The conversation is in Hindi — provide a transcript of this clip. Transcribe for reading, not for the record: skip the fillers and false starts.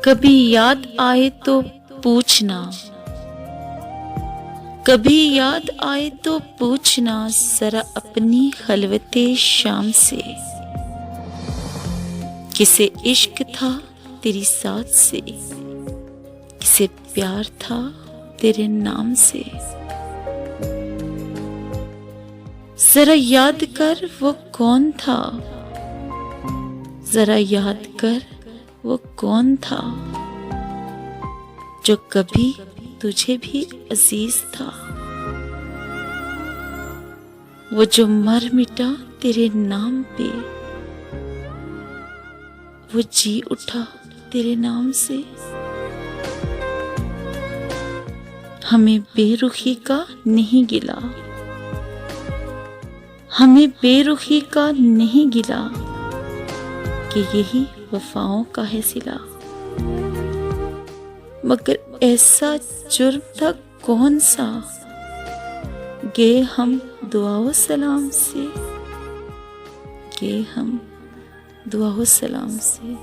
कभी याद आए तो पूछना, कभी याद आए तो पूछना जरा अपनी खलवते शाम से, किसे इश्क था तेरी साथ से, किसे प्यार था तेरे नाम से। जरा याद कर वो कौन था, जरा याद कर वो कौन था, जो कभी तुझे भी अजीज था। वो जो मर मिटा तेरे नाम पे, वो जी उठा तेरे नाम से। हमें बेरुखी का नहीं गिला, हमें बेरुखी का नहीं गिला, कि यही वफाओं का है सिला। मगर ऐसा जुर्म था कौन सा, गए हम दुआओ सलाम से, गए हम दुआओ सलाम से।